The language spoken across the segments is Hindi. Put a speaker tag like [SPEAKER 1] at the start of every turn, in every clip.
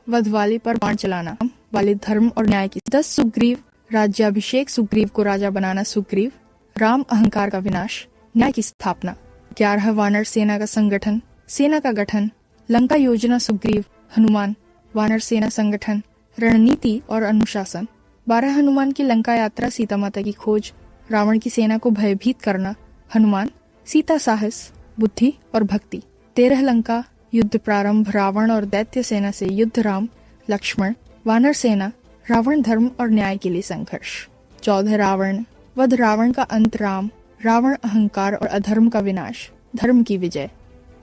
[SPEAKER 1] वध वाले पर बाण चलाना वाले धर्म और न्याय की। 10 सुग्रीव राज्याभिषेक, सुग्रीव को राजा बनाना सुग्रीव। राम अहंकार का विनाश, न्याय की स्थापना। 11 वानर सेना का संगठन, सेना का गठन। लंका योजना सुग्रीव, हनुमान। वानर सेना संगठन, रणनीति और अनुशासन। 12 हनुमान की लंका यात्रा, सीता माता की खोज, रावण की सेना को भयभीत करना हनुमान। सीता साहस, बुद्धि और भक्ति। 13 लंका युद्ध प्रारंभ, रावण और दैत्य सेना से युद्ध राम लक्ष्मण। वानर सेना, रावण धर्म और न्याय के लिए संघर्ष। 14 रावण वध, रावण का अंत राम। रावण अहंकार और अधर्म का विनाश, धर्म की विजय।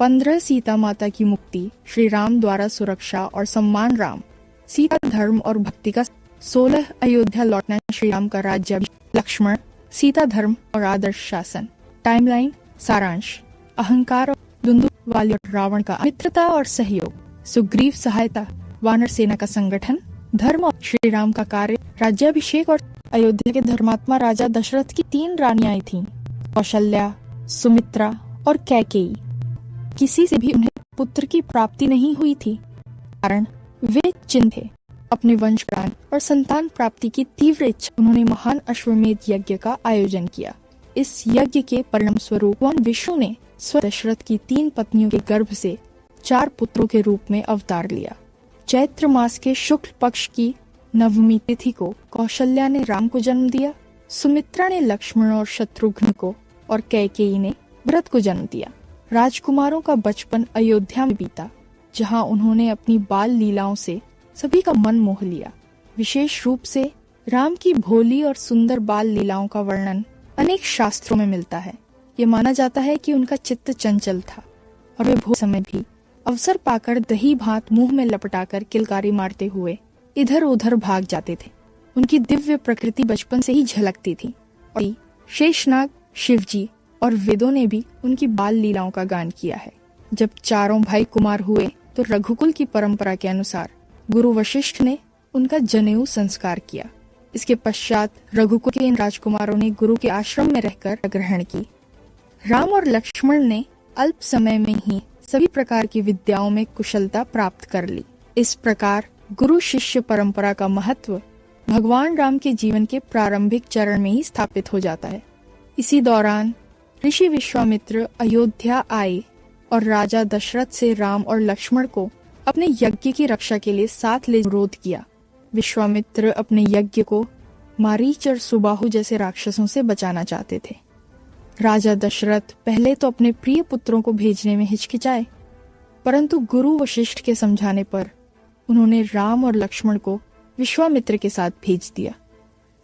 [SPEAKER 1] 15 सीता माता की मुक्ति, श्री राम द्वारा सुरक्षा और सम्मान राम। सीता धर्म और भक्ति का। 16 अयोध्या लौटना, श्री राम का राज्य लक्ष्मण। सीता धर्म और आदर्श शासन। टाइमलाइन सारांश, अहंकार और दुंदु वाली और रावण का मित्रता और सहयोग। सुग्रीव सहायता, वानर सेना का संगठन, धर्म और श्री राम का कार्य, राज्याभिषेक और अयोध्या के धर्मात्मा राजा दशरथ की 3 रानियां थीं, कौशल्या, सुमित्रा और कैकेयी। किसी से भी उन्हें पुत्र की प्राप्ति नहीं हुई थी, कारण वे चिन्ह थे। अपने वंश प्राण और संतान प्राप्ति की तीव्र इच्छा, उन्होंने महान अश्वमेध यज्ञ का आयोजन किया। इस यज्ञ के परिणाम स्वरूप भगवान विष्णु ने स्वयं दशरथ की 3 पत्नियों के गर्भ से 4 पुत्रों के रूप में अवतार लिया। चैत्र मास के शुक्ल पक्ष की नवमी तिथि को कौशल्या ने राम को जन्म दिया, सुमित्रा ने लक्ष्मण और शत्रुघ्न को और कैकेयी ने भरत को जन्म दिया। राजकुमारों का बचपन अयोध्या में बीता, जहां उन्होंने अपनी बाल लीलाओं से सभी का मन मोह लिया। विशेष रूप से राम की भोली और सुंदर बाल लीलाओं का वर्णन अनेक शास्त्रों में मिलता है। ये माना जाता है कि उनका चित्त चंचल था और वे भोर समय भी अवसर पाकर दही भात मुंह में लपटाकर किलकारी मारते हुए इधर उधर भाग जाते थे। उनकी दिव्य प्रकृति बचपन से ही झलकती थी और शेषनाग, शिवजी और वेदों ने भी उनकी बाल लीलाओं का गान किया है। जब चारों भाई कुमार हुए तो रघुकुल की परंपरा के अनुसार गुरु वशिष्ठ ने उनका जनेऊ संस्कार किया। इसके पश्चात रघुकुल के इन राजकुमारों ने गुरु के आश्रम में रहकर ग्रहण की। राम और लक्ष्मण ने अल्प समय में ही सभी प्रकार की विद्याओं में कुशलता प्राप्त कर ली। इस प्रकार गुरु शिष्य परंपरा का महत्व भगवान राम के जीवन के प्रारंभिक चरण में ही स्थापित हो जाता है। इसी दौरान ऋषि विश्वामित्र अयोध्या आए और राजा दशरथ से राम और लक्ष्मण को अपने यज्ञ की रक्षा के लिए साथ ले अनुरोध किया। विश्वामित्र अपने यज्ञ को मारीच और सुबाहु जैसे राक्षसों से बचाना चाहते थे। राजा दशरथ पहले तो अपने प्रिय पुत्रों को भेजने में हिचकिचाए, परंतु गुरु वशिष्ठ के समझाने पर उन्होंने राम और लक्ष्मण को विश्वामित्र के साथ भेज दिया।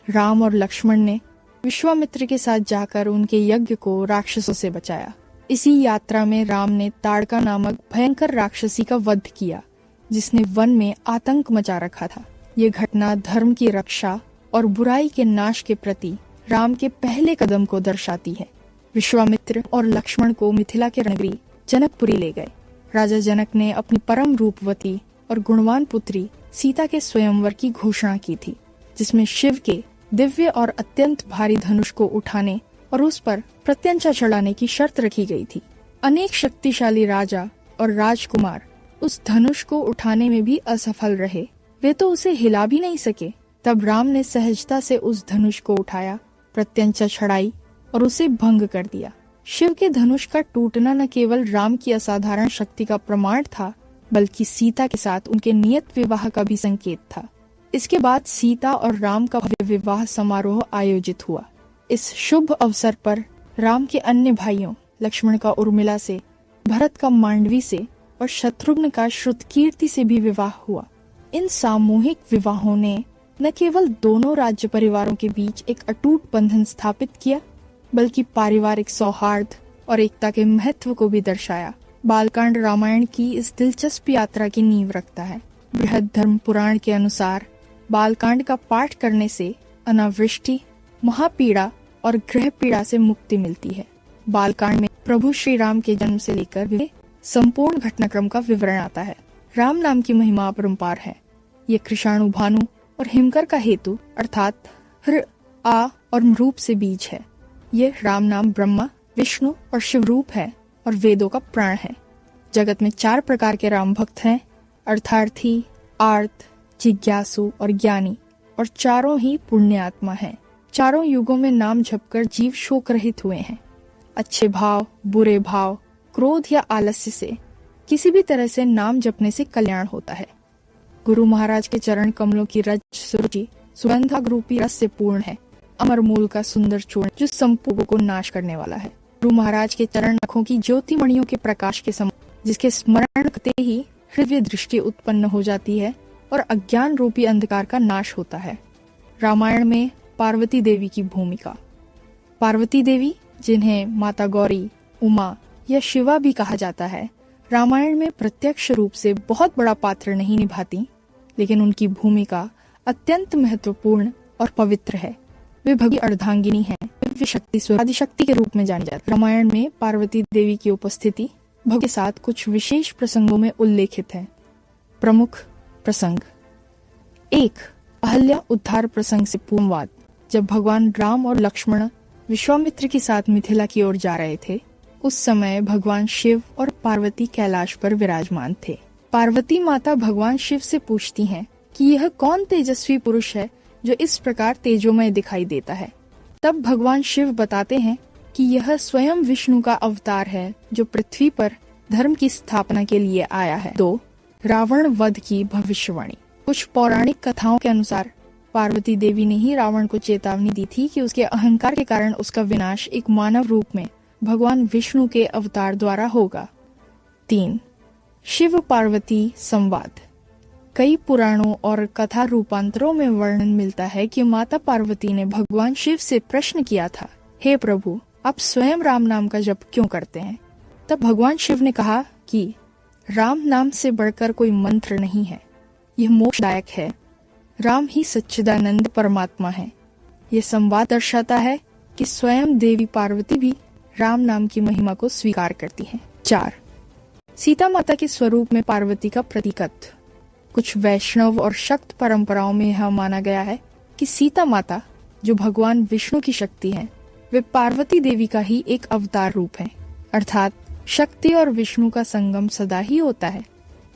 [SPEAKER 1] राम और लक्ष्मण ने विश्वामित्र के साथ जाकर उनके यज्ञ को राक्षसों से बचाया। इसी यात्रा में राम ने ताड़का नामक भयंकर राक्षसी का वध किया, जिसने वन में आतंक मचा रखा था। ये घटना धर्म की रक्षा और बुराई के नाश के प्रति राम के पहले कदम को दर्शाती है। विश्वामित्र और लक्ष्मण को मिथिला के नगरी जनकपुरी ले गए। राजा जनक ने अपनी परम रूपवती और गुणवान पुत्री सीता के स्वयंवर की घोषणा की थी, जिसमें शिव के दिव्य और अत्यंत भारी धनुष को उठाने और उस पर प्रत्यंचा चढ़ाने की शर्त रखी गई थी। अनेक शक्तिशाली राजा और राजकुमार उस धनुष को उठाने में भी असफल रहे, वे तो उसे हिला भी नहीं सके। तब राम ने सहजता से उस धनुष को उठाया, प्रत्यंचा चढ़ाई और उसे भंग कर दिया। शिव के धनुष का टूटना न केवल राम की असाधारण शक्ति का प्रमाण था, बल्कि सीता के साथ उनके नियत विवाह का भी संकेत था। इसके बाद सीता और राम का भव्य विवाह समारोह आयोजित हुआ। इस शुभ अवसर पर राम के अन्य भाइयों लक्ष्मण का उर्मिला से, भरत का मांडवी से और शत्रुघ्न का श्रुतकीर्ति से भी विवाह हुआ। इन सामूहिक विवाहों ने न केवल दोनों राज्य परिवारों के बीच एक अटूट बंधन स्थापित किया, बल्कि पारिवारिक सौहार्द और एकता के महत्व को भी दर्शाया। बालकांड रामायण की इस दिलचस्प यात्रा की नींव रखता है। बृहद धर्म पुराण के अनुसार बालकांड का पाठ करने से अनावृष्टि, महापीड़ा और ग्रह पीड़ा से मुक्ति मिलती है। बालकांड में प्रभु श्री राम के जन्म से लेकर संपूर्ण घटनाक्रम का विवरण आता है। राम नाम की महिमा अपरंपार है। ये कृषाणु, भानु और हिमकर का हेतु अर्थात ह्र, आ और रूप से बीज है। ये राम नाम ब्रह्मा, विष्णु और शिव रूप है और वेदों का प्राण है। जगत में 4 प्रकार के राम भक्त हैं, अर्थार्थी, आर्त, जिज्ञासु और ज्ञानी, और चारों ही पुण्यात्मा हैं। चारों युगों में नाम जपकर जीव शोक रहित हुए हैं। अच्छे भाव, बुरे भाव, क्रोध या आलस्य से किसी भी तरह से नाम जपने से कल्याण होता है। गुरु महाराज के चरण कमलों की रज सुरुचि सुगंधाग रूपी रस से पूर्ण है। अमर मूल का सुंदर चूर्ण जो संपूर्ण को नाश करने वाला है। गुरु महाराज के चरण नखों की ज्योतिमणियों के प्रकाश के समान, जिसके स्मरण करते ही हृदय दृष्टि उत्पन्न हो जाती है और अज्ञान रूपी अंधकार का नाश होता है। रामायण में पार्वती देवी की भूमिका। पार्वती देवी, जिन्हें माता गौरी, उमा या शिवा भी कहा जाता है, रामायण में प्रत्यक्ष रूप से बहुत बड़ा पात्र नहीं निभाती, लेकिन उनकी भूमिका अत्यंत महत्वपूर्ण और पवित्र है। वे भगवी अर्धांगिनी हैं। वे शक्ति आदिशक्ति के रूप में जानी जाती है। रामायण में पार्वती देवी की उपस्थिति भगवान के साथ कुछ विशेष प्रसंगों में उल्लेखित है। प्रमुख प्रसंग: 1. अहल्या उद्धार प्रसंग से पूर्ववाद। जब भगवान राम और लक्ष्मण विश्वामित्र के साथ मिथिला की ओर जा रहे थे, उस समय भगवान शिव और पार्वती कैलाश पर विराजमान थे। पार्वती माता भगवान शिव से पूछती हैं कि यह कौन तेजस्वी पुरुष है जो इस प्रकार तेजोमय दिखाई देता है। तब भगवान शिव बताते हैं कि यह स्वयं विष्णु का अवतार है जो पृथ्वी पर धर्म की स्थापना के लिए आया है। 2. रावण वध की भविष्यवाणी। कुछ पौराणिक कथाओं के अनुसार पार्वती देवी ने ही रावण को चेतावनी दी थी कि उसके अहंकार के कारण उसका विनाश एक मानव रूप में भगवान विष्णु के अवतार द्वारा होगा। 3. शिव पार्वती संवाद। कई पुराणों और कथा रूपांतरों में वर्णन मिलता है कि माता पार्वती ने भगवान शिव से प्रश्न किया था, हे प्रभु, आप स्वयं राम नाम का जप क्यों करते हैं? तब भगवान शिव ने कहा कि राम नाम से बढ़कर कोई मंत्र नहीं है, यह मोक्षदायक है। राम ही सच्चिदानंद परमात्मा है। यह संवाद दर्शाता है कि स्वयं देवी पार्वती भी राम नाम की महिमा को स्वीकार करती हैं। 4. सीता माता के स्वरूप में पार्वती का प्रतीकत्व। कुछ वैष्णव और शक्त परंपराओं में यह माना गया है कि सीता माता, जो भगवान विष्णु की शक्ति है, वे पार्वती देवी का ही एक अवतार रूप है, अर्थात शक्ति और विष्णु का संगम सदा ही होता है।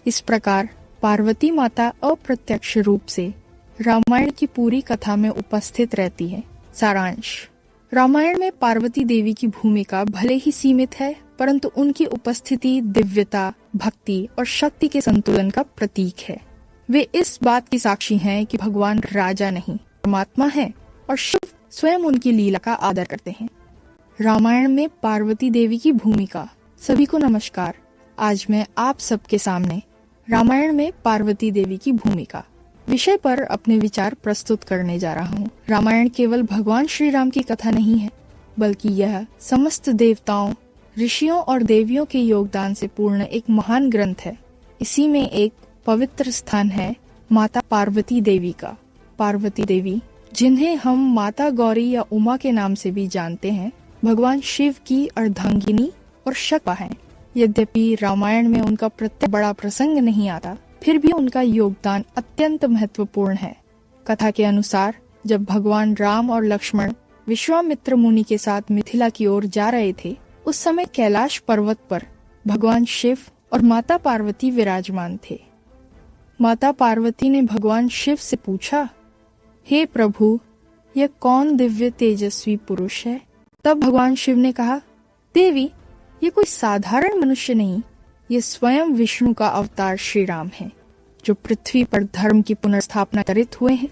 [SPEAKER 1] इस प्रकार पार्वती माता अप्रत्यक्ष रूप से रामायण की पूरी कथा में उपस्थित रहती है। सारांश: रामायण में पार्वती देवी की भूमिका भले ही सीमित है, परंतु उनकी उपस्थिति दिव्यता, भक्ति और शक्ति के संतुलन का प्रतीक है। वे इस बात की साक्षी हैं कि भगवान राजा नहीं, परमात्मा है और शिव स्वयं उनकी लीला का आदर करते हैं। रामायण में पार्वती देवी की भूमिका। सभी को नमस्कार। आज मैं आप सबके सामने रामायण में पार्वती देवी की भूमिका विषय पर अपने विचार प्रस्तुत करने जा रहा हूँ। रामायण केवल भगवान श्री राम की कथा नहीं है, बल्कि यह समस्त देवताओं, ऋषियों और देवियों के योगदान से पूर्ण एक महान ग्रंथ है। इसी में एक पवित्र स्थान है माता पार्वती देवी का। पार्वती देवी, जिन्हें हम माता गौरी या उमा के नाम से भी जानते हैं, भगवान शिव की अर्धांगिनी और शक्ति हैं। यद्यपि रामायण में उनका प्रत्येक बड़ा प्रसंग नहीं आता, फिर भी उनका योगदान अत्यंत महत्वपूर्ण है। कथा के अनुसार जब भगवान राम और लक्ष्मण विश्वामित्र मुनि के साथ मिथिला की ओर जा रहे थे, उस समय कैलाश पर्वत पर भगवान शिव और माता पार्वती विराजमान थे। माता पार्वती ने भगवान शिव से पूछा, हे प्रभु, यह कौन दिव्य तेजस्वी पुरुष है? तब भगवान शिव ने कहा, देवी, ये कोई साधारण मनुष्य नहीं, ये स्वयं विष्णु का अवतार श्री राम है, जो पृथ्वी पर धर्म की पुनर्स्थापना करित हुए हैं।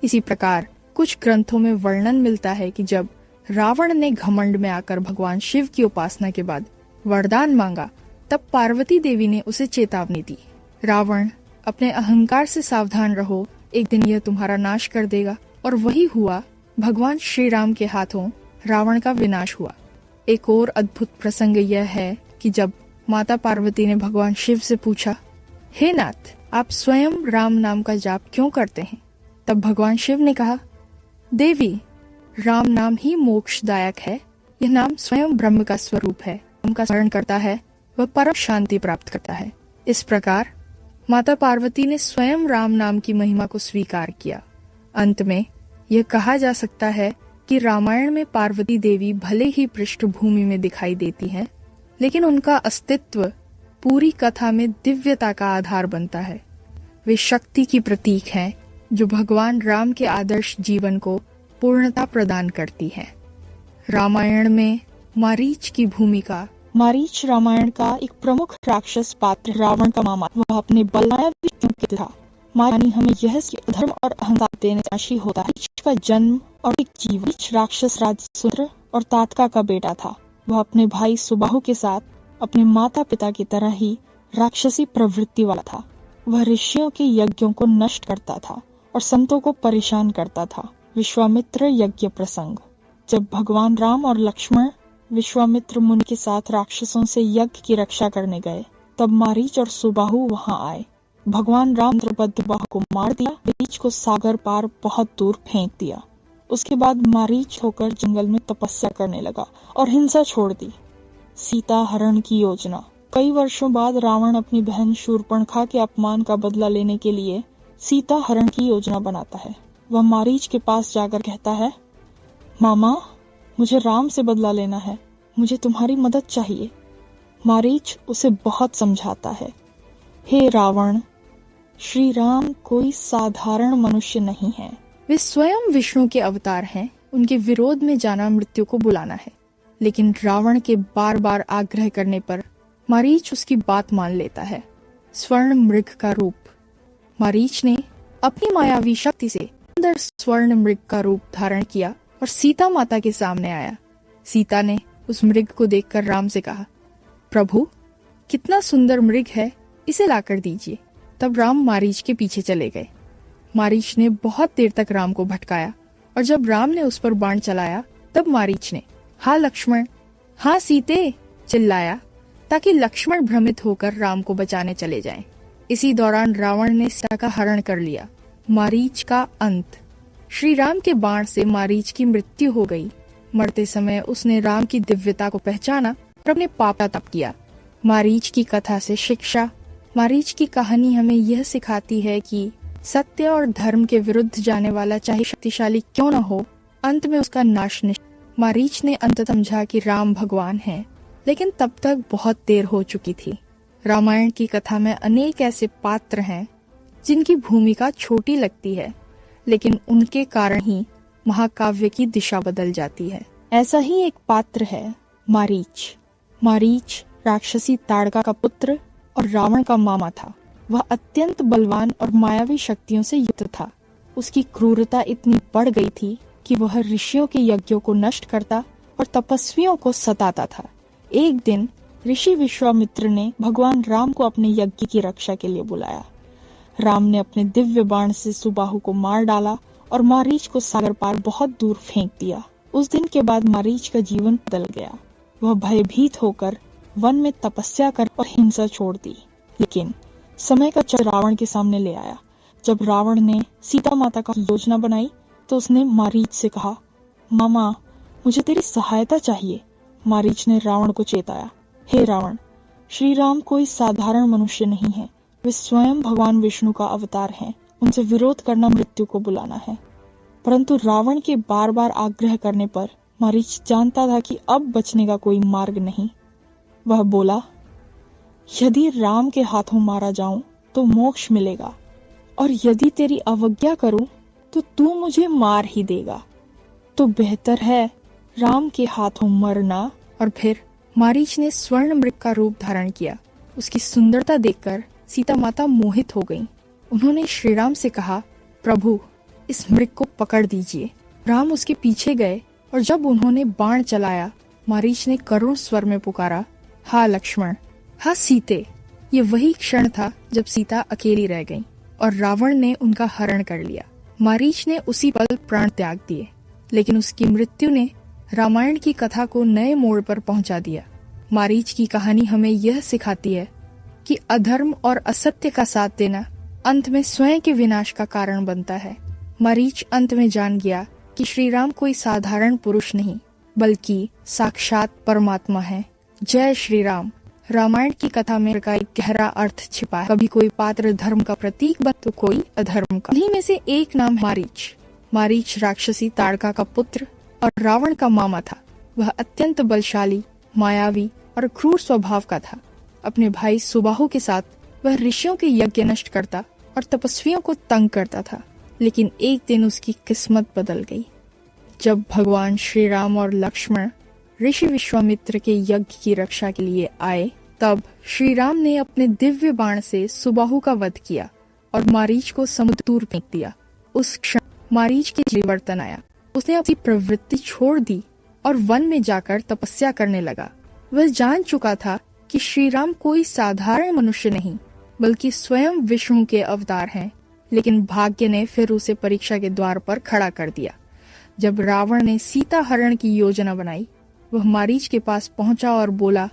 [SPEAKER 1] इसी प्रकार कुछ ग्रंथों में वर्णन मिलता है कि जब रावण ने घमंड में आकर भगवान शिव की उपासना के बाद वरदान मांगा, तब पार्वती देवी ने उसे चेतावनी दी, रावण, अपने अहंकार से सावधान रहो, एक दिन यह तुम्हारा नाश कर देगा। और वही हुआ। भगवान श्री राम के हाथों रावण का विनाश हुआ। एक और अद्भुत प्रसंग यह है कि जब माता पार्वती ने भगवान शिव से पूछा, हे नाथ, आप स्वयं राम नाम का जाप क्यों करते हैं? तब भगवान शिव ने कहा, देवी, राम नाम ही मोक्षदायक है। यह नाम स्वयं ब्रह्म का स्वरूप है। उनका स्मरण करता है वह परम शांति प्राप्त करता है। इस प्रकार माता पार्वती ने स्वयं राम नाम की महिमा को स्वीकार किया। अंत में यह कहा जा सकता है कि रामायण में पार्वती देवी भले ही पृष्ठभूमि में दिखाई देती हैं, लेकिन उनका अस्तित्व पूरी कथा में दिव्यता का आधार बनता है। वे शक्ति की प्रतीक हैं जो भगवान राम के आदर्श जीवन को पूर्णता प्रदान करती है। रामायण में मारीच की भूमिका। मारीच रामायण का एक प्रमुख राक्षस पात्र रावण का मामा, वह अपने बलनायक था। मानी हमें यह धर्म और अहंकार देने नाशी होता है। का जन्म और एक जीवन राक्षस राज सुंदर और ताटका का बेटा था। वह अपने भाई सुबाहु के साथ अपने माता पिता की तरह ही राक्षसी प्रवृत्ति वाला था। वह ऋषियों के यज्ञों को नष्ट करता था और संतों को परेशान करता था। विश्वामित्र यज्ञ प्रसंग। जब भगवान राम और लक्ष्मण विश्वामित्र मुनि के साथ राक्षसों से यज्ञ की रक्षा करने गए, तब मारीच और सुबाहु वहां आए। भगवान राम द्रौपदी को मार दिया, मारीच को सागर पार बहुत दूर फेंक दिया। उसके बाद मारीच होकर जंगल में तपस्या करने लगा और हिंसा छोड़ दी। सीता हरण की योजना। कई वर्षों बाद रावण अपनी बहन शूर्पणखा के अपमान का बदला लेने के लिए सीता हरण की योजना बनाता है। वह मारीच के पास जाकर कहता है, मामा, मुझे राम से बदला लेना है, मुझे तुम्हारी मदद चाहिए। मारीच उसे बहुत समझाता है, हे रावण, श्री राम कोई साधारण मनुष्य नहीं है। वे स्वयं विष्णु के अवतार हैं। उनके विरोध में जाना मृत्यु को बुलाना है। लेकिन रावण के बार बार आग्रह करने पर मारीच उसकी बात मान लेता है। स्वर्ण मृग का रूप। मारीच ने अपनी मायावी शक्ति से सुंदर स्वर्ण मृग का रूप धारण किया और सीता माता के सामने आया। सीता ने उस मृग को देखकर राम से कहा, प्रभु, कितना सुंदर मृग है, इसे लाकर दीजिए। तब राम मारीच के पीछे चले गए। मारीच ने बहुत देर तक राम को भटकाया और जब राम ने उस पर बाण चलाया, तब मारीच ने हाँ लक्ष्मण, हाँ सीते चिल्लाया, ताकि लक्ष्मण भ्रमित होकर राम को बचाने चले जाएं। इसी दौरान रावण ने सीता का हरण कर लिया। मारीच का अंत। श्री राम के बाण से मारीच की मृत्यु हो गई। मरते समय उसने राम की दिव्यता को पहचाना और अपने पाप का तप किया। मारीच की कथा से शिक्षा। मारीच की कहानी हमें यह सिखाती है कि सत्य और धर्म के विरुद्ध जाने वाला चाहे शक्तिशाली क्यों न हो, अंत में उसका नाश निश्चित। मारीच ने अंत समझा कि राम भगवान हैं, लेकिन तब तक बहुत देर हो चुकी थी। रामायण की कथा में अनेक ऐसे पात्र हैं जिनकी भूमिका छोटी लगती है, लेकिन उनके कारण ही महाकाव्य की दिशा बदल जाती है। ऐसा ही एक पात्र है मारीच। मारीच राक्षसी ताड़का का पुत्र और रावण का मामा था। वह अत्यंत बलवान और मायावी शक्तियों से युक्त था। उसकी क्रूरता इतनी बढ़ गई थी कि वह ऋषियों के यज्ञों को नष्ट करता और तपस्वियों को सताता था। एक दिन ऋषि विश्वामित्र ने भगवान राम को अपने यज्ञ की रक्षा के लिए बुलाया। राम ने अपने दिव्य बाण से सुबाहु को मार डाला और मारीच को सागर पार बहुत दूर फेंक दिया। उस दिन के बाद मारीच का जीवन बदल गया। वह भयभीत होकर वन में तपस्या कर और हिंसा छोड़ दी। लेकिन समय का चक्र रावण के सामने ले आया। जब रावण ने सीता माता का योजना बनाई तो उसने मारीच से कहा, मामा, मुझे तेरी सहायता चाहिए। मारीच ने रावण को चेताया, हे रावण, श्री राम कोई साधारण मनुष्य नहीं है। वे स्वयं भगवान विष्णु का अवतार हैं। उनसे विरोध करना मृत्यु को बुलाना है। परंतु रावण के बार बार आग्रह करने पर मारीच जानता था कि अब बचने का कोई मार्ग नहीं। वह बोला, यदि राम के हाथों मारा जाऊं तो मोक्ष मिलेगा, और यदि तेरी अवज्ञा करूं तो तू मुझे मार ही देगा। तो बेहतर है राम के हाथों मरना। और फिर मारीच ने स्वर्ण मृग का रूप धारण किया। उसकी सुंदरता देखकर सीता माता मोहित हो गईं। उन्होंने श्री राम से कहा, प्रभु, इस मृग को पकड़ दीजिए। राम उसके पीछे गए और जब उन्होंने बाण चलाया, मारीच ने करुण स्वर में पुकारा, हाँ लक्ष्मण, हाँ सीते। ये वही क्षण था जब सीता अकेली रह गईं और रावण ने उनका हरण कर लिया। मारीच ने उसी पल प्राण त्याग दिए, लेकिन उसकी मृत्यु ने रामायण की कथा को नए मोड़ पर पहुंचा दिया। मारीच की कहानी हमें यह सिखाती है कि अधर्म और असत्य का साथ देना अंत में स्वयं के विनाश का कारण बनता है। मारीच अंत में जान गया कि श्री राम कोई साधारण पुरुष नहीं, बल्कि साक्षात परमात्मा है। जय श्री राम। रामायण की कथा में का एक गहरा अर्थ छिपा है। कभी कोई पात्र धर्म का प्रतीक बन तो कोई अधर्म का। इन्हीं में से एक नाम मारीच। मारीच राक्षसी ताड़का का पुत्र और रावण का मामा था। वह अत्यंत बलशाली, मायावी और क्रूर स्वभाव का था। अपने भाई सुबाहु के साथ वह ऋषियों के यज्ञ नष्ट करता और तपस्वियों को तंग करता था। लेकिन एक दिन उसकी किस्मत बदल गई। जब भगवान श्री राम और लक्ष्मण ऋषि विश्वामित्र के यज्ञ की रक्षा के लिए आए, तब श्री राम ने अपने दिव्य बाण से सुबाहु का वध किया और मारीच को समुद्र दूर फेंक दिया। उस क्षण मारीच के परिवर्तन आया। उसने अपनी प्रवृत्ति छोड़ दी और वन में जाकर तपस्या करने लगा। वह जान चुका था कि श्री राम कोई साधारण मनुष्य नहीं, बल्कि स्वयं विष्णु के अवतार हैं। लेकिन भाग्य ने फिर उसे परीक्षा के द्वार पर खड़ा कर दिया। जब रावण ने सीता हरण की योजना बनाई, वह मारीच के पास पहुंचा और बोला,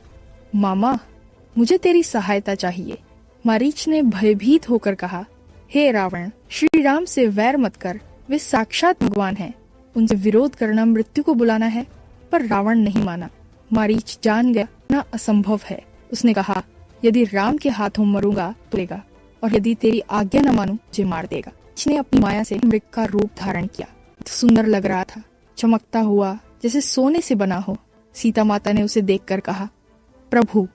[SPEAKER 1] मामा, मुझे तेरी सहायता चाहिए। मारीच ने भयभीत होकर कहा, हे रावण, श्री राम से वैर मत कर, वे साक्षात भगवान हैं। उनसे विरोध करना मृत्यु को बुलाना है। पर रावण नहीं माना। मारीच जान गया ना असंभव है। उसने कहा, यदि राम के हाथों मरूंगा तो लेगा, और यदि तेरी आज्ञा न मानूं मुझे मार देगा। उसने अपनी माया से मृग का रूप धारण किया। सुंदर लग रहा था, चमकता हुआ जैसे सोने से बना हो। सीता माता ने उसे देखकर कहा, प्रभु,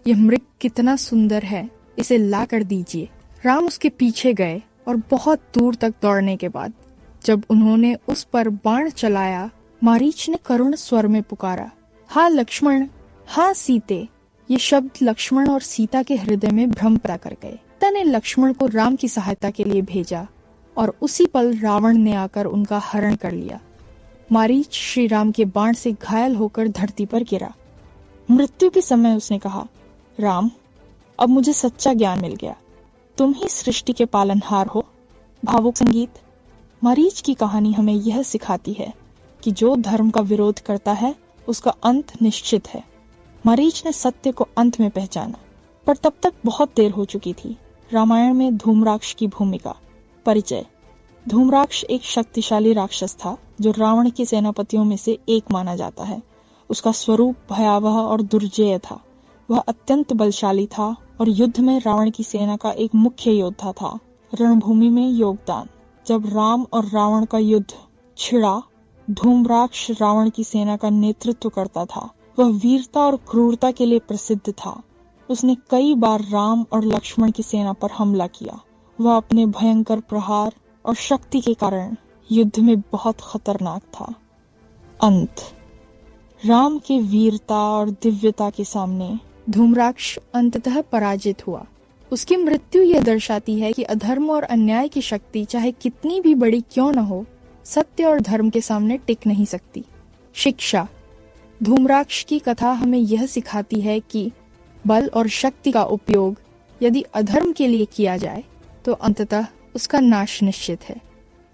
[SPEAKER 1] यह मृग कितना सुंदर है, इसे ला कर दीजिए। राम उसके पीछे गए और बहुत दूर तक दौड़ने के बाद जब उन्होंने उस पर बाण चलाया, मारीच ने करुण स्वर में पुकारा, हाँ लक्ष्मण, हाँ सीते। ये शब्द लक्ष्मण और सीता के हृदय में भ्रम पैदा कर गए। सीता ने लक्ष्मण को राम की सहायता के लिए भेजा और उसी पल रावण ने आकर उनका हरण कर लिया। मारीच श्री राम के बाण से घायल होकर धरती पर गिरा। मृत्यु के समय उसने कहा, राम, अब मुझे सच्चा ज्ञान मिल गया। तुम ही सृष्टि के पालनहार हो। भावुक संगीत। मारीच की कहानी हमें यह सिखाती है कि जो धर्म का विरोध करता है उसका अंत निश्चित है। मारीच ने सत्य को अंत में पहचाना, पर तब तक बहुत देर हो चुकी थी। रामायण में धूम्राक्ष की भूमिका। परिचय। धूम्राक्ष एक शक्तिशाली राक्षस था जो रावण के सेनापतियों में से एक माना जाता है। उसका स्वरूप भयावह और दुर्जेय था। वह अत्यंत बलशाली था और युद्ध में रावण की सेना का एक मुख्य योद्धा था। रणभूमि में योगदान। जब राम और रावण का युद्ध छिड़ा, धूम्राक्ष रावण की सेना का नेतृत्व करता था। वह वीरता और क्रूरता के लिए प्रसिद्ध था। उसने कई बार राम और लक्ष्मण की सेना पर हमला किया। वह अपने भयंकर प्रहार और शक्ति के कारण युद्ध में बहुत खतरनाक था। अंत। राम के वीरता और दिव्यता के सामने धूम्राक्ष अंततः पराजित हुआ। उसकी मृत्यु यह दर्शाती है कि अधर्म और अन्याय की शक्ति चाहे कितनी भी बड़ी क्यों न हो, सत्य और धर्म के सामने टिक नहीं सकती। शिक्षा। धूम्राक्ष की कथा हमें यह सिखाती है कि बल और शक्ति का उपयोग यदि अधर्म के लिए किया जाए तो अंततः उसका नाश निश्चित है।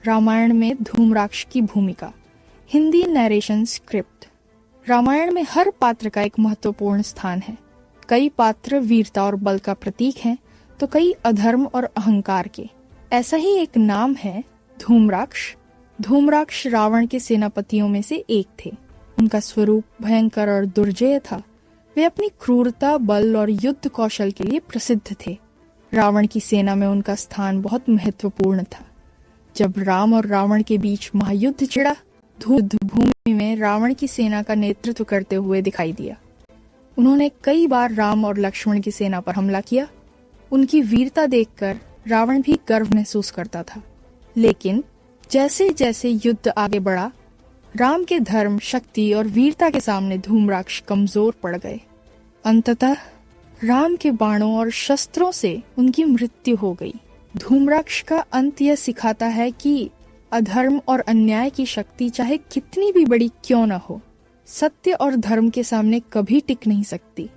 [SPEAKER 1] रामायण में धूम्राक्ष की भूमिका। Hindi narration script. रामायण में हर पात्र का एक महत्वपूर्ण स्थान है। कई पात्र वीरता और बल का प्रतीक हैं, तो कई अधर्म और अहंकार के। ऐसा ही एक नाम है धूम्राक्ष। धूम्राक्ष रावण के सेनापतियों में से एक थे। उनका स्वरूप भयंकर और दुर्जेय था। वे अपनी क्रूरता, बल और युद्ध कौशल के लिए प्रसिद्ध थे। रावण की सेना में उनका स्थान बहुत महत्वपूर्ण था। जब राम और रावण के बीच महायुद्ध छिड़ा, युद्ध भूमि में रावण की सेना का नेतृत्व करते हुए दिखाई दिया। उन्होंने कई बार राम और लक्ष्मण की सेना पर हमला किया। उनकी वीरता देखकर रावण भी गर्व महसूस करता था। लेकिन जैसे जैसे युद्ध आगे बढ़ा, राम के धर्म, शक्ति और वीरता के सामने धूम्राक्ष कमजोर पड़ गए। अंततः राम के बाणों और शस्त्रों से उनकी मृत्यु हो गई। धूम्राक्ष का अंत यह सिखाता है कि अधर्म और अन्याय की शक्ति चाहे कितनी भी बड़ी क्यों न हो, सत्य और धर्म के सामने कभी टिक नहीं सकती।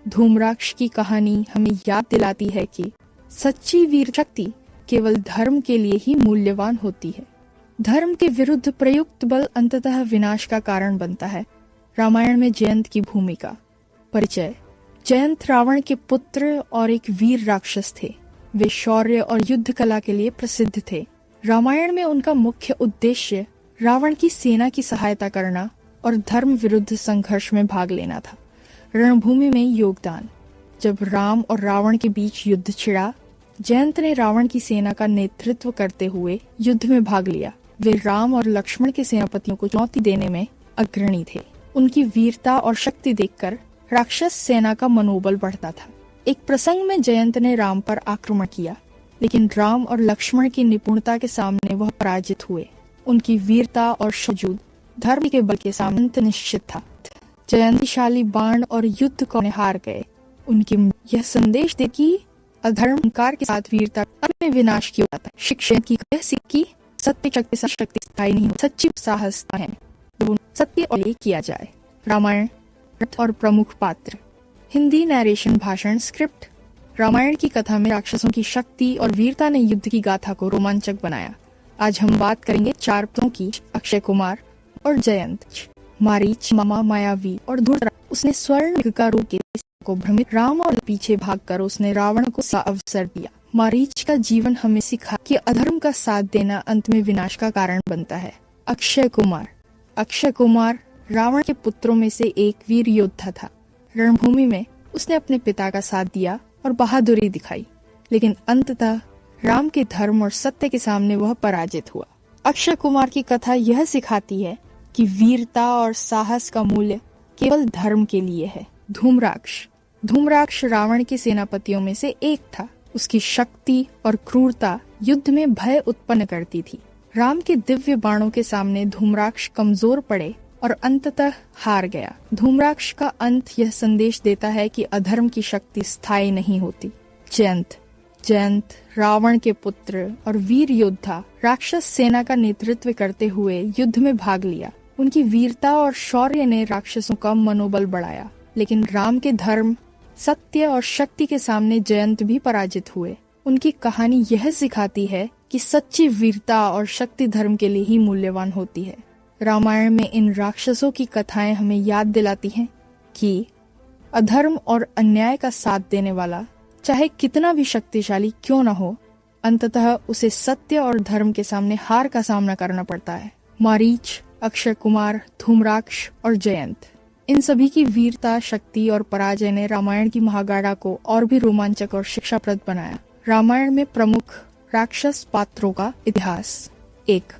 [SPEAKER 1] धूम्राक्ष की कहानी हमें याद दिलाती है कि सच्ची वीर शक्ति केवल धर्म के लिए ही मूल्यवान होती है। धर्म के विरुद्ध प्रयुक्त बल अंततः विनाश का कारण बनता है। रामायण में जयंत की भूमिका। परिचय। जयंत रावण के पुत्र और एक वीर राक्षस थे। वे शौर्य और युद्ध कला के लिए प्रसिद्ध थे। रामायण में उनका मुख्य उद्देश्य रावण की सेना की सहायता करना और धर्म विरुद्ध संघर्ष में भाग लेना था। रणभूमि में योगदान। जब राम और रावण के बीच युद्ध छिड़ा, जयंत ने रावण की सेना का नेतृत्व करते हुए युद्ध में भाग लिया। वे राम और लक्ष्मण के सेनापतियों को चुनौती देने में अग्रणी थे। उनकी वीरता और शक्ति देखकर राक्षस सेना का मनोबल बढ़ता था। एक प्रसंग में जयंत ने राम पर आक्रमण किया। लेकिन राम और लक्ष्मण की निपुणता के सामने वह पराजित हुए। उनकी वीरता और शौर्य धर्म के बल के सामने अंत निश्चित था। जयंतीशाली बाण और युद्ध को हार गए। उनकी यह संदेश दे कि अधर्म अहंकार के साथ वीरता अपने विनाश की होता है। शिक्षा की सीखी सत्य शक्ति शक्ति स्थायी नहीं, सच्ची साहस है सत्य और किया जाए। रामायण और प्रमुख पात्र। हिंदी नरेशन भाषण स्क्रिप्ट। रामायण की कथा में राक्षसों की शक्ति और वीरता ने युद्ध की गाथा को रोमांचक बनाया। आज हम बात करेंगे चार पुत्रों की, अक्षय कुमार और जयंत। मारीच, मामा, मायावी और धूर्तराष्ट्र। उसने स्वर्ण का रूप के को भ्रमित राम और पीछे भागकर उसने रावण को अवसर दिया। मारीच का जीवन हमें सिखा कि अधर्म का साथ देना अंत में विनाश का कारण बनता है। अक्षय कुमार। अक्षय कुमार रावण के पुत्रों में से एक वीर योद्धा था। रणभूमि में उसने अपने पिता का साथ दिया और बहादुरी दिखाई, लेकिन अंततः राम के धर्म और सत्य के सामने वह पराजित हुआ। अक्षय कुमार की कथा यह सिखाती है कि वीरता और साहस का मूल्य केवल धर्म के लिए है। धूम्राक्ष। धूम्राक्ष रावण के सेनापतियों में से एक था। उसकी शक्ति और क्रूरता युद्ध में भय उत्पन्न करती थी। राम के दिव्य बाणों के सामने धूम्राक्ष कमजोर पड़े और अंततः हार गया। धूम्राक्ष का अंत यह संदेश देता है कि अधर्म की शक्ति स्थायी नहीं होती। जयंत। जयंत रावण के पुत्र और वीर योद्धा राक्षस सेना का नेतृत्व करते हुए युद्ध में भाग लिया। उनकी वीरता और शौर्य ने राक्षसों का मनोबल बढ़ाया, लेकिन राम के धर्म, सत्य और शक्ति के सामने जयंत भी पराजित हुए। उनकी कहानी यह सिखाती है कि सच्ची वीरता और शक्ति धर्म के लिए ही मूल्यवान होती है। रामायण में इन राक्षसों की कथाएं हमें याद दिलाती हैं कि अधर्म और अन्याय का साथ देने वाला चाहे कितना भी शक्तिशाली क्यों न हो, अंततः उसे सत्य और धर्म के सामने हार का सामना करना पड़ता है। मारीच, अक्षय कुमार, धूम्राक्ष और जयंत, इन सभी की वीरता, शक्ति और पराजय ने रामायण की महागाथा को और भी रोमांचक और शिक्षाप्रद बनाया। रामायण में प्रमुख राक्षस पात्रों का इतिहास। 1.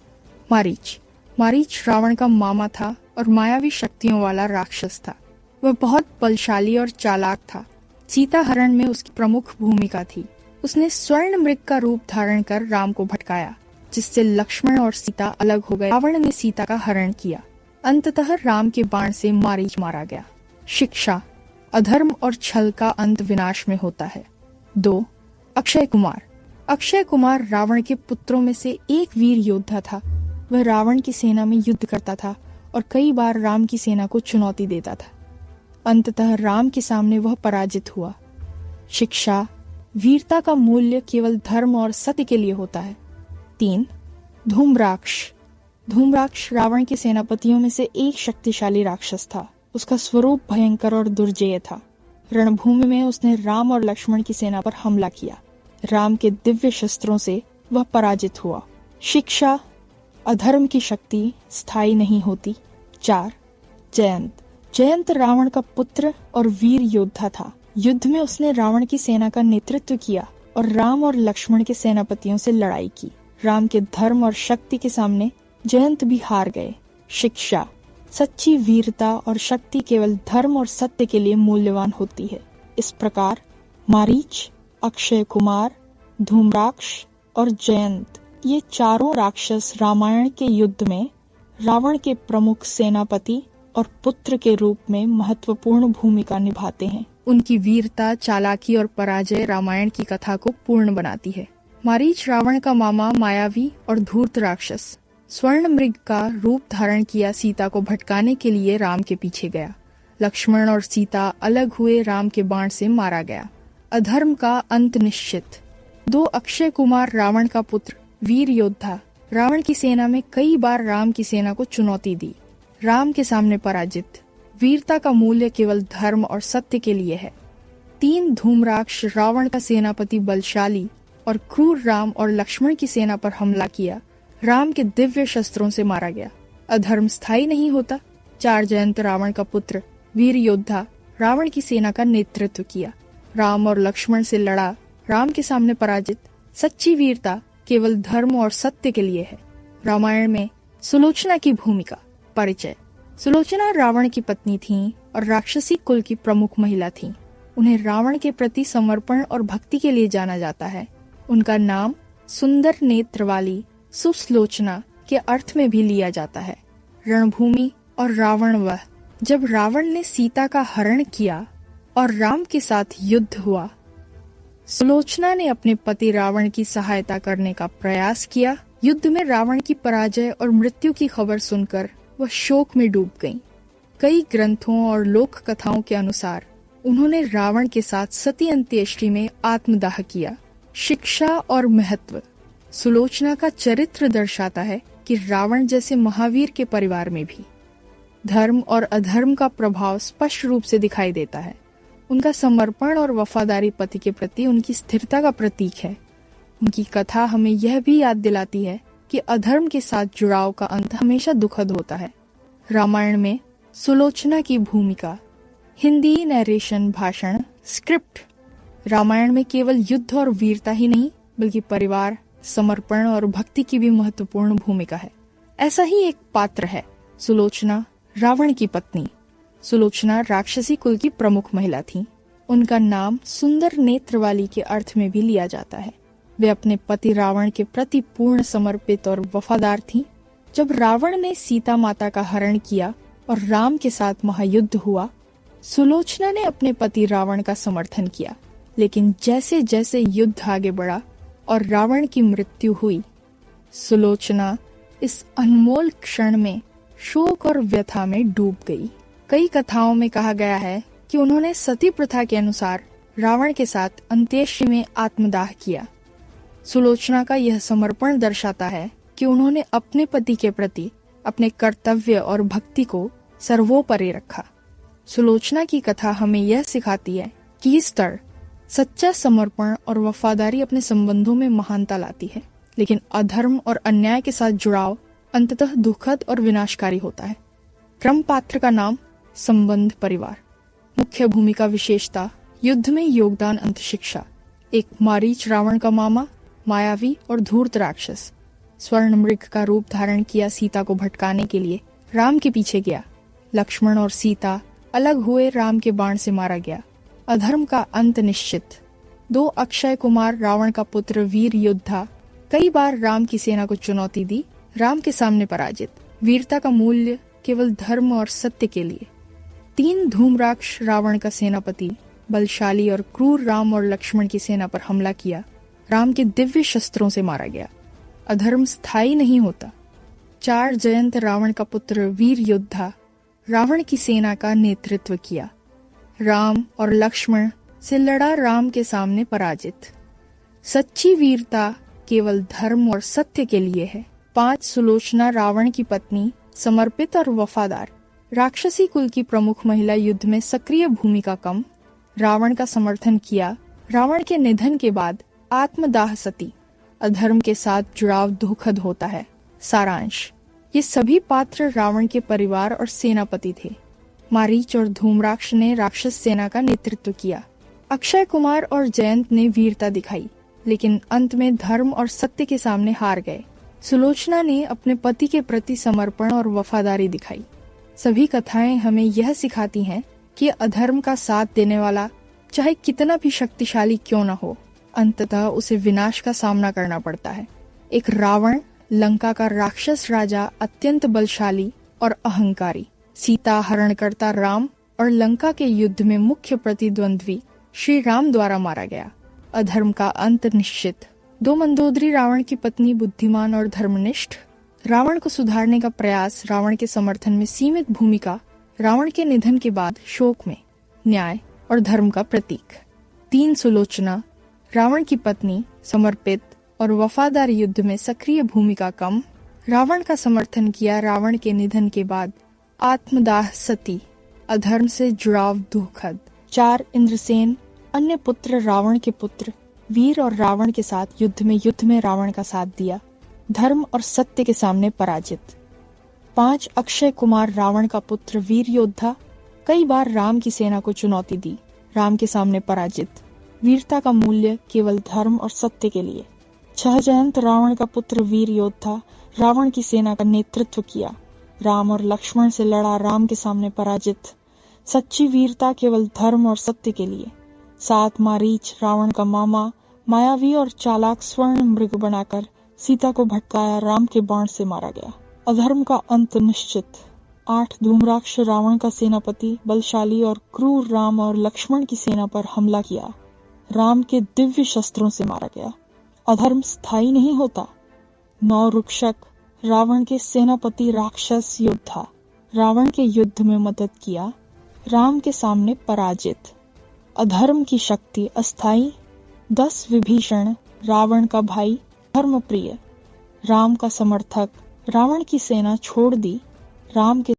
[SPEAKER 1] मारीच। मारीच रावण का मामा था और मायावी शक्तियों वाला राक्षस था। वह बहुत बलशाली और चालाक था। सीता हरण में उसकी प्रमुख भूमिका थी। उसने स्वर्ण मृग का रूप धारण कर राम को भटकाया, जिससे लक्ष्मण और सीता अलग हो गए। रावण ने सीता का हरण किया। अंततः राम के बाण से मारीच मारा गया। शिक्षा। अधर्म और छल का अंत विनाश में होता है। 2. अक्षय कुमार। अक्षय कुमार रावण के पुत्रों में से एक वीर योद्धा था। वह रावण की सेना में युद्ध करता था और कई बार राम की सेना को चुनौती देता था। अंततः राम के सामने वह पराजित हुआ। शिक्षा। वीरता का मूल्य केवल धर्म और सत्य के लिए होता है। 3. धूम्राक्ष। धूम्राक्ष रावण के सेनापतियों में से एक शक्तिशाली राक्षस था। उसका स्वरूप भयंकर और दुर्जेय था। रणभूमि में उसने राम और लक्ष्मण की सेना पर हमला किया। राम के दिव्य शस्त्रों से वह पराजित हुआ। शिक्षा। अधर्म की शक्ति स्थायी नहीं होती। 4. जयंत। जयंत रावण का पुत्र और वीर योद्धा था। युद्ध में उसने रावण की सेना का नेतृत्व किया और राम और लक्ष्मण के सेनापतियों से लड़ाई की। राम के धर्म और शक्ति के सामने जयंत भी हार गए। शिक्षा। सच्ची वीरता और शक्ति केवल धर्म और सत्य के लिए मूल्यवान होती है। इस प्रकार मारीच, अक्षय कुमार, धूम्राक्ष और जयंत, ये चारों राक्षस रामायण के युद्ध में रावण के प्रमुख सेनापति और पुत्र के रूप में महत्वपूर्ण भूमिका निभाते हैं। उनकी वीरता, चालाकी और पराजय रामायण की कथा को पूर्ण बनाती है। मारीच रावण का मामा, मायावी और धूर्त राक्षस, स्वर्ण मृग का रूप धारण किया सीता को भटकाने के लिए राम के पीछे गया। लक्ष्मण और सीता अलग हुए, राम के बाण से मारा गया। अधर्म का अंत निश्चित। 2. अक्षय कुमार रावण का पुत्र, वीर योद्धा, रावण की सेना में कई बार राम की सेना को चुनौती दी। राम के सामने पराजित। वीरता का मूल्य केवल धर्म और सत्य के लिए है। 3. धूम्राक्ष रावण का सेनापति, बलशाली और क्रूर राम और लक्ष्मण की सेना पर हमला किया। राम के दिव्य शस्त्रों से मारा गया। अधर्म स्थायी नहीं होता। 4. जयंत रावण का पुत्र, वीर योद्धा, रावण की सेना का नेतृत्व किया। राम और लक्ष्मण से लड़ा, राम के सामने पराजित। सच्ची वीरता केवल धर्म और सत्य के लिए है। रामायण में सुलोचना की भूमिका। परिचय। सुलोचना रावण की पत्नी थीं और राक्षसी कुल की प्रमुख महिला थीं। उन्हें रावण के प्रति समर्पण और भक्ति के लिए जाना जाता है। उनका नाम सुंदर नेत्र वाली सुसलोचना के अर्थ में भी लिया जाता है। रणभूमि और रावण वध। जब रावण ने सीता का हरण किया और राम के साथ युद्ध हुआ, सुलोचना ने अपने पति रावण की सहायता करने का प्रयास किया। युद्ध में रावण की पराजय और मृत्यु की खबर सुनकर वह शोक में डूब गईं। कई ग्रंथों और लोक कथाओं के अनुसार उन्होंने रावण के साथ सती अंत्येष्टि में आत्मदाह किया। शिक्षा और महत्व। सुलोचना का चरित्र दर्शाता है कि रावण जैसे महावीर के परिवार में भी धर्म और अधर्म का प्रभाव स्पष्ट रूप से दिखाई देता है। उनका समर्पण और वफादारी पति के प्रति उनकी स्थिरता का प्रतीक है। उनकी कथा हमें यह भी याद दिलाती है कि अधर्म के साथ जुड़ाव का अंत हमेशा दुखद होता है। रामायण में सुलोचना की भूमिका। हिंदी नरेशन भाषण स्क्रिप्ट। रामायण में केवल युद्ध और वीरता ही नहीं बल्कि परिवार, समर्पण और भक्ति की भी महत्वपूर्ण भूमिका है। ऐसा ही एक पात्र है सुलोचना, रावण की पत्नी। सुलोचना राक्षसी कुल की प्रमुख महिला थी। उनका नाम सुंदर नेत्र वाली के अर्थ में भी लिया जाता है। वे अपने पति रावण के प्रति पूर्ण समर्पित और वफादार थीं। जब रावण ने सीता माता का हरण किया और राम के साथ महायुद्ध हुआ, सुलोचना ने अपने पति रावण का समर्थन किया। लेकिन जैसे जैसे युद्ध आगे बढ़ा और रावण की मृत्यु हुई, सुलोचना इस अनमोल क्षण में शोक और व्यथा में डूब गई। कई कथाओं में कहा गया है कि उन्होंने सती प्रथा के अनुसार रावण के साथ अंत्येष्टि में आत्मदाह किया। सुलोचना का यह समर्पण दर्शाता है कि उन्होंने अपने पति के प्रति अपने कर्तव्य और भक्ति को सर्वोपरि रखा। सुलोचना की कथा हमें यह सिखाती है कि इस तरह सच्चा समर्पण और वफादारी अपने संबंधों में महानता लाती है, लेकिन अधर्म और अन्याय के साथ जुड़ाव अंततः दुखद और विनाशकारी होता है। क्रम पात्र का नाम संबंध परिवार। मुख्य भूमिका विशेषता। युद्ध में योगदान अंतशिक्षा। एक मारीच रावण का मामा, मायावी और धूर्त राक्षस, स्वर्ण मृग का रूप धारण किया सीता को भटकाने के लिए राम के पीछे गया। लक्ष्मण और सीता अलग हुए, राम के बाण से मारा गया। अधर्म का अंत निश्चित। 2 अक्षय कुमार रावण का पुत्र वीर योद्धा, कई बार राम की सेना को चुनौती दी, राम के सामने पराजित। वीरता का मूल्य केवल धर्म और सत्य के लिए। 3 धूम्राक्ष रावण का सेनापति, बलशाली और क्रूर राम और लक्ष्मण की सेना पर हमला किया। राम के दिव्य शस्त्रों से मारा गया। अधर्म स्थायी नहीं होता। 4 जयंत रावण का पुत्र वीर योद्धा, रावण की सेना का नेतृत्व किया। राम और लक्ष्मण से लड़ा, राम के सामने पराजित। सच्ची वीरता केवल धर्म और सत्य के लिए है। 5 सुलोचना रावण की पत्नी, समर्पित और वफादार। राक्षसी कुल की प्रमुख महिला, युद्ध में सक्रिय भूमिका कम। रावण का समर्थन किया। रावण के निधन के बाद आत्मदाह सती। अधर्म के साथ जुड़ाव दुखद होता है। सारांश। ये सभी पात्र रावण के परिवार और सेनापति थे। मारीच और धूम्राक्ष ने राक्षस सेना का नेतृत्व किया। अक्षय कुमार और जयंत ने वीरता दिखाई, लेकिन अंत में धर्म और सत्य के सामने हार गए। सुलोचना ने अपने पति के प्रति समर्पण और वफादारी दिखाई। सभी कथाएं हमें यह सिखाती हैं कि अधर्म का साथ देने वाला चाहे कितना भी शक्तिशाली क्यों न हो, अंततः उसे विनाश का सामना करना पड़ता है। एक रावण, लंका का राक्षस राजा, अत्यंत बलशाली और अहंकारी। सीता हरणकर्ता राम और लंका के युद्ध में मुख्य प्रतिद्वंद्वी श्री राम द्वारा मारा गया। अधर्म का अंत निश्चित। 2 मंदोदरी रावण की पत्नी, बुद्धिमान और धर्मनिष्ठ। रावण को सुधारने का प्रयास, रावण के समर्थन में सीमित भूमिका। रावण के निधन के बाद शोक में न्याय और धर्म का प्रतीक। 3 सुलोचना रावण की पत्नी, समर्पित और वफादार, युद्ध में सक्रिय भूमिका कम। रावण का समर्थन किया। रावण के निधन के बाद आत्मदाह सती। अधर्म से जुड़ाव दुखद। 4 इंद्रसेन, अन्य पुत्र रावण के पुत्र, वीर और रावण के साथ युद्ध में रावण का साथ दिया। धर्म और सत्य के सामने पराजित। 5 अक्षय कुमार रावण का पुत्र, वीर योद्धा, कई बार राम की सेना को चुनौती दी, राम के सामने पराजित। वीरता का मूल्य केवल धर्म और सत्य के लिए। 6 जयंत रावण का पुत्र, वीर योद्धा, रावण की सेना का नेतृत्व किया। राम और लक्ष्मण से लड़ा, राम के सामने पराजित। सच्ची वीरता केवल धर्म और सत्य के लिए। 7 मारीच रावण का मामा,
[SPEAKER 2] मायावी और चालाक स्वर्ण मृग बनाकर सीता को भटकाया, राम के बाण से मारा गया। अधर्म का अंत निश्चित। 8 धूम्राक्ष रावण का सेनापति बलशाली और क्रूर राम और लक्ष्मण की सेना पर हमला किया, राम के दिव्य शस्त्रों से मारा गया। अधर्म स्थायी नहीं होता। 9 रुक्षक रावण के सेनापति राक्षस योद्धा, रावण के युद्ध में मदद किया, राम के सामने पराजित। अधर्म की शक्ति अस्थायी। 10 विभीषण रावण का भाई, धर्मप्रिय, राम का समर्थक, रावण की सेना छोड़ दी, राम के